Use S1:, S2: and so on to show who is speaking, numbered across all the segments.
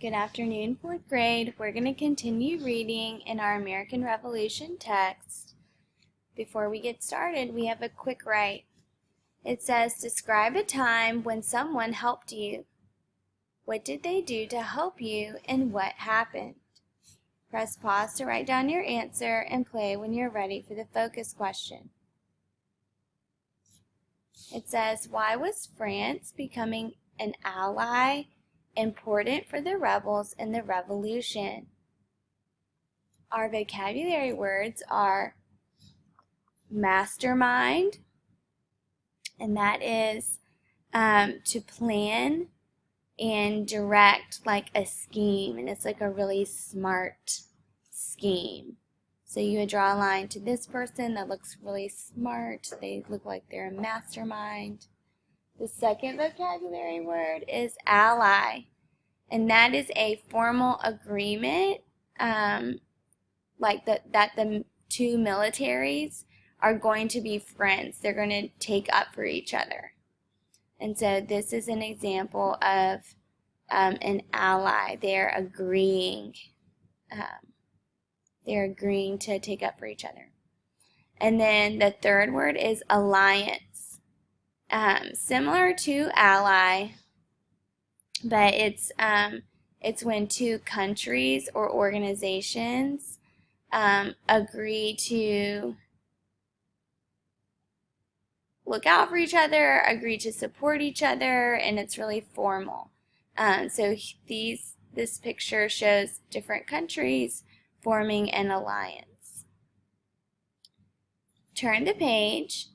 S1: Good afternoon, 4th grade. We're going to continue reading in our American Revolution text. Before we get started, we have a quick write. It says, describe a time when someone helped you. What did they do to help you and what happened? Press pause to write down your answer and play when you're ready for the focus question. It says, why was France becoming an ally important for the rebels in the revolution? Our vocabulary words are mastermind, and that is to plan and direct like a scheme, and it's like a really smart scheme. So you would draw a line to this person that looks really smart. They look like they're a mastermind. The second vocabulary word is ally, and that is a formal agreement that the two militaries are going to be friends. They're going to take up for each other. And so this is an example of an ally. They're agreeing to take up for each other. And then the third word is alliance. Similar to ally, but it's when two countries or organizations agree to look out for each other, agree to support each other, and it's really formal. So this picture shows different countries forming an alliance. Turn the page,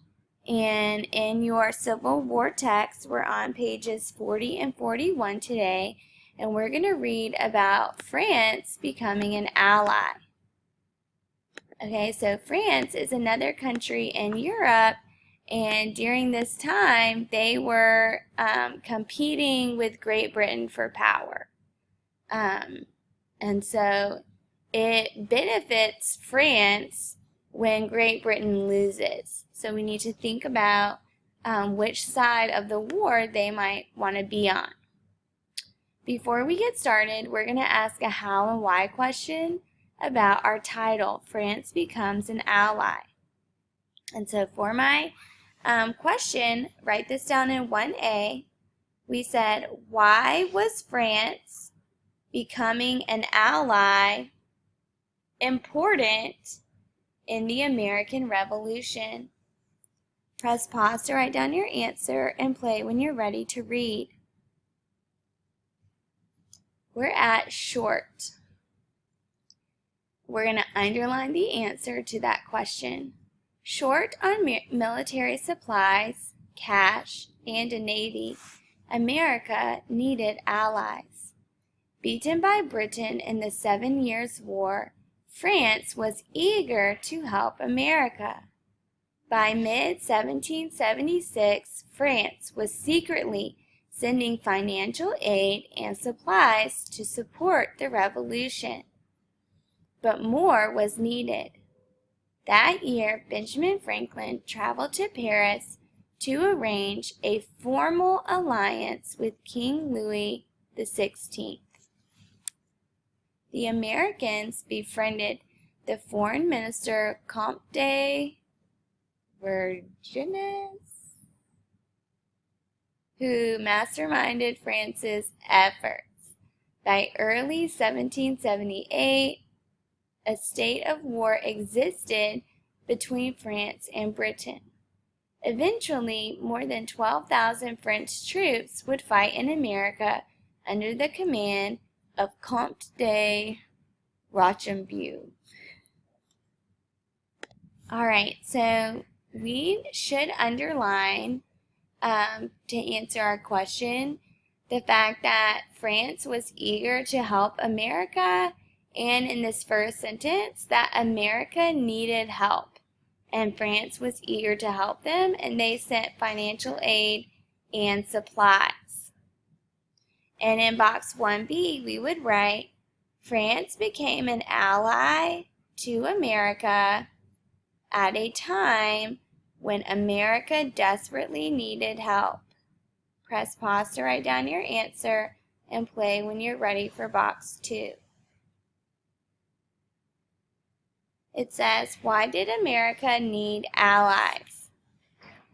S1: and in your Civil War text, we're on pages 40 and 41 today, and we're going to read about France becoming an ally. Okay, so France is another country in Europe, and during this time, they were competing with Great Britain for power. And so it benefits France when Great Britain loses. So we need to think about which side of the war they might want to be on. Before we get started, we're going to ask a how and why question about our title, France Becomes an Ally. And so for my question, write this down in 1A. We said, why was France becoming an ally important in the American Revolution? Press pause to write down your answer and play when you're ready to read. We're at short. We're going to underline the answer to that question. Short on military supplies, cash, and a navy, America needed allies. Beaten by Britain in the 7 Years' War, France was eager to help America. By mid-1776, France was secretly sending financial aid and supplies to support the revolution. But more was needed. That year, Benjamin Franklin traveled to Paris to arrange a formal alliance with King Louis XVI. The Americans befriended the foreign minister Comte de Vergennes, who masterminded France's efforts. By early 1778, a state of war existed between France and Britain. Eventually, more than 12,000 French troops would fight in America under the command of Comte de Rochambeau. All right, so we should underline to answer our question the fact that France was eager to help America, and in this first sentence that America needed help and France was eager to help them, and they sent financial aid and supplies. And in box 1B we would write, France became an ally to America at a time when America desperately needed help. Press pause to write down your answer and play when you're ready for box 2. It says, why did America need allies?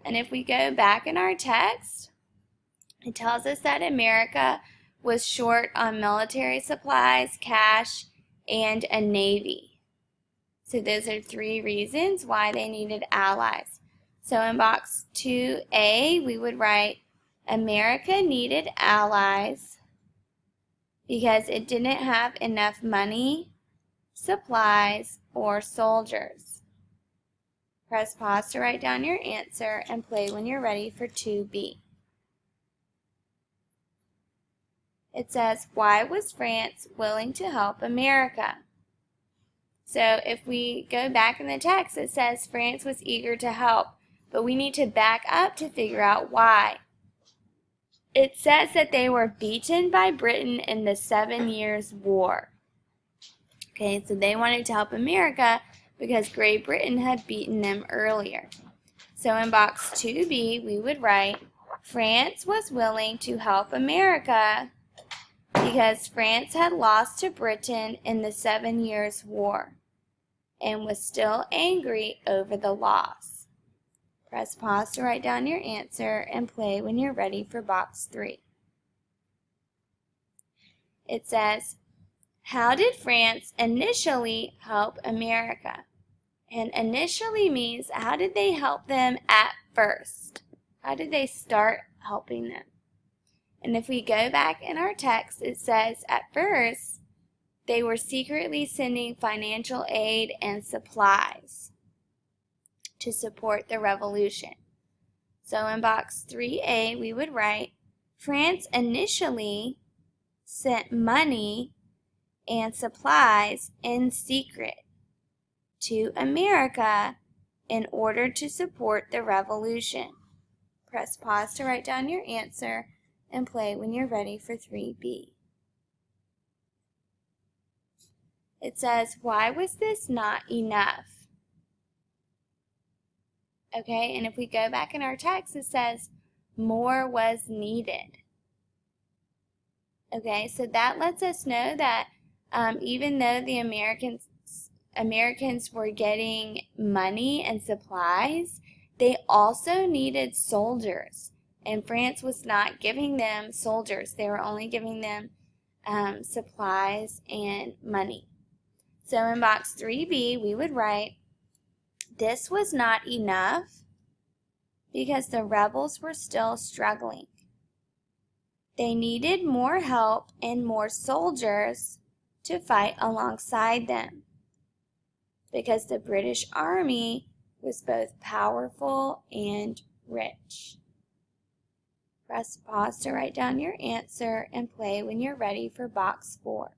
S1: And if we go back in our text, it tells us that America was short on military supplies, cash, and a navy. So those are 3 reasons why they needed allies. So in box 2A, we would write, America needed allies because it didn't have enough money, supplies, or soldiers. Press pause to write down your answer and play when you're ready for 2B. It says, why was France willing to help America? So if we go back in the text, it says France was eager to help, but we need to back up to figure out why. It says that they were beaten by Britain in the 7 Years' War. Okay, so they wanted to help America because Great Britain had beaten them earlier. So in box 2B, we would write, France was willing to help America because France had lost to Britain in the 7 Years' War and was still angry over the loss. Press pause to write down your answer and play when you're ready for box 3. It says, how did France initially help America? And initially means, how did they help them at first? How did they start helping them? And if we go back in our text, it says, at first, they were secretly sending financial aid and supplies to support the revolution. So in box 3A, we would write, France initially sent money and supplies in secret to America in order to support the revolution. Press pause to write down your answer and play when you're ready for 3B. It says, why was this not enough? Okay, and if we go back in our text, it says, more was needed. Okay, so that lets us know that even though the Americans were getting money and supplies, they also needed soldiers. And France was not giving them soldiers. They were only giving them supplies and money. So in box 3B, we would write, this was not enough because the rebels were still struggling. They needed more help and more soldiers to fight alongside them because the British Army was both powerful and rich. Press pause to write down your answer and play when you're ready for box 4.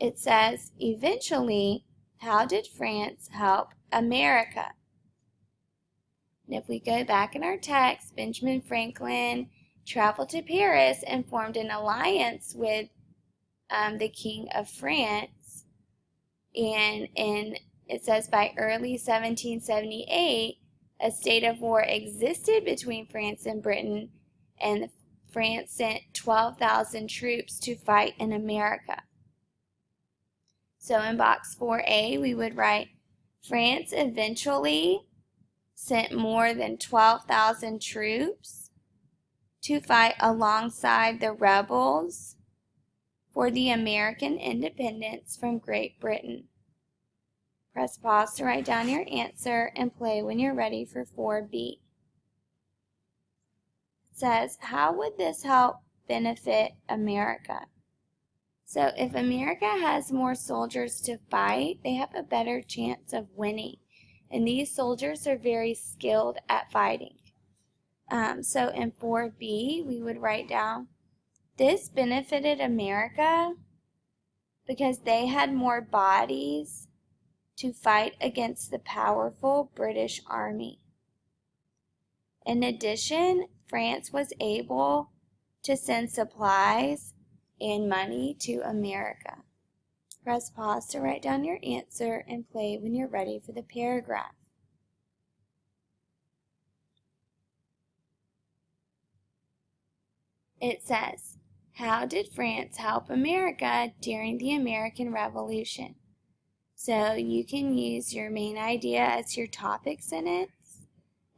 S1: It says, eventually, how did France help America? And if we go back in our text, Benjamin Franklin traveled to Paris and formed an alliance with the King of France. And it says by early 1778, a state of war existed between France and Britain, and France sent 12,000 troops to fight in America. So in box 4A, we would write, France eventually sent more than 12,000 troops to fight alongside the rebels for the American independence from Great Britain. Press pause to write down your answer and play when you're ready for 4B. It says, how would this help benefit America? So if America has more soldiers to fight, they have a better chance of winning. And these soldiers are very skilled at fighting. So in 4B, we would write down, this benefited America because they had more bodies to fight against the powerful British Army. In addition, France was able to send supplies and money to America. Press pause to write down your answer and play when you're ready for the paragraph. It says, how did France help America during the American Revolution? So you can use your main idea as your topic sentence,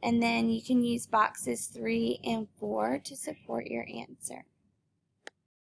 S1: and then you can use boxes 3 and 4 to support your answer.